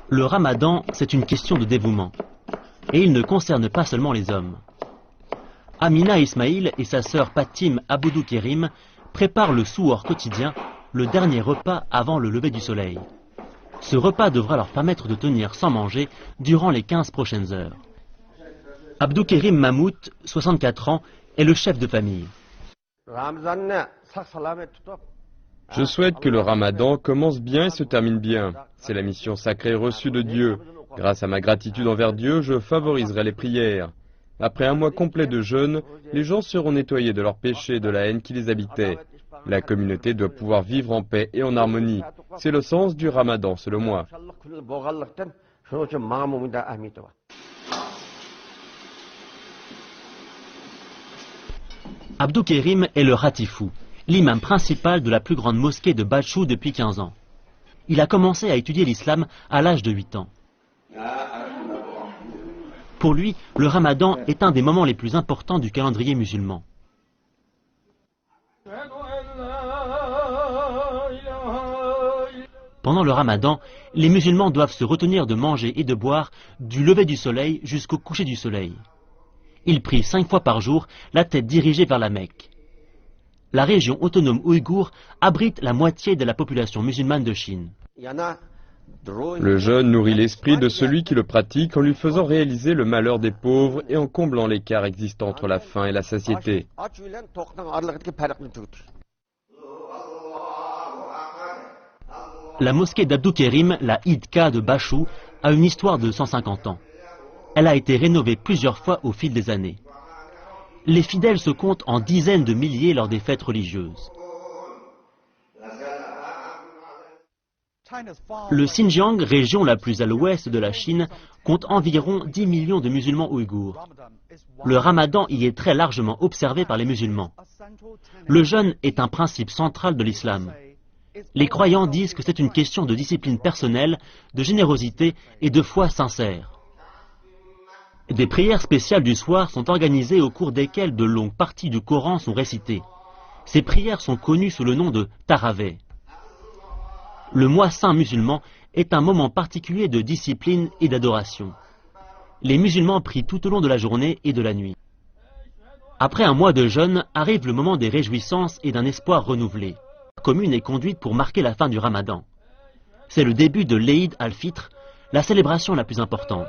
Le ramadan, c'est une question de dévouement. Et il ne concerne pas seulement les hommes. Amina Ismail et sa sœur Patim Aboudou Kerim préparent le souhor quotidien, le dernier repas avant le lever du soleil. Ce repas devra leur permettre de tenir sans manger durant les 15 prochaines heures. Abdou Kerim Mahmoud, 64 ans, est le chef de famille. Je souhaite que le ramadan commence bien et se termine bien. C'est la mission sacrée reçue de Dieu. Grâce à ma gratitude envers Dieu, je favoriserai les prières. Après un mois complet de jeûne, les gens seront nettoyés de leurs péchés et de la haine qui les habitait. La communauté doit pouvoir vivre en paix et en harmonie. C'est le sens du ramadan, selon moi. Abdou Kerim est le Ratifou, l'imam principal de la plus grande mosquée de Bachou depuis 15 ans. Il a commencé à étudier l'islam à l'âge de 8 ans. Pour lui, le ramadan est un des moments les plus importants du calendrier musulman. Pendant le ramadan, les musulmans doivent se retenir de manger et de boire du lever du soleil jusqu'au coucher du soleil. Ils prient 5 fois par jour, la tête dirigée vers la Mecque. La région autonome ouïghour abrite la moitié de la population musulmane de Chine. Le jeûne nourrit l'esprit de celui qui le pratique en lui faisant réaliser le malheur des pauvres et en comblant l'écart existant entre la faim et la satiété. La mosquée d'Abdou Kerim, la Idka de Bachou, a une histoire de 150 ans. Elle a été rénovée plusieurs fois au fil des années. Les fidèles se comptent en dizaines de milliers lors des fêtes religieuses. Le Xinjiang, région la plus à l'ouest de la Chine, compte environ 10 millions de musulmans ouïghours. Le ramadan y est très largement observé par les musulmans. Le jeûne est un principe central de l'islam. Les croyants disent que c'est une question de discipline personnelle, de générosité et de foi sincère. Des prières spéciales du soir sont organisées au cours desquelles de longues parties du Coran sont récitées. Ces prières sont connues sous le nom de Taraweh. Le mois saint musulman est un moment particulier de discipline et d'adoration. Les musulmans prient tout au long de la journée et de la nuit. Après un mois de jeûne, arrive le moment des réjouissances et d'un espoir renouvelé. La commune est conduite pour marquer la fin du ramadan. C'est le début de l'Eid al-Fitr, la célébration la plus importante.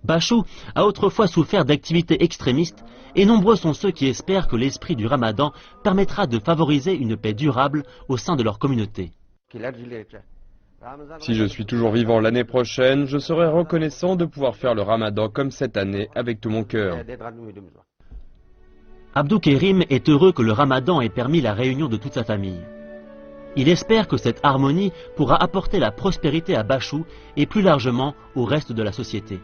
Bachou a autrefois souffert d'activités extrémistes et nombreux sont ceux qui espèrent que l'esprit du ramadan permettra de favoriser une paix durable au sein de leur communauté. Si je suis toujours vivant l'année prochaine, je serai reconnaissant de pouvoir faire le ramadan comme cette année avec tout mon cœur. Abdou Kerim est heureux que le ramadan ait permis la réunion de toute sa famille. Il espère que cette harmonie pourra apporter la prospérité à Bachou et plus largement au reste de la société.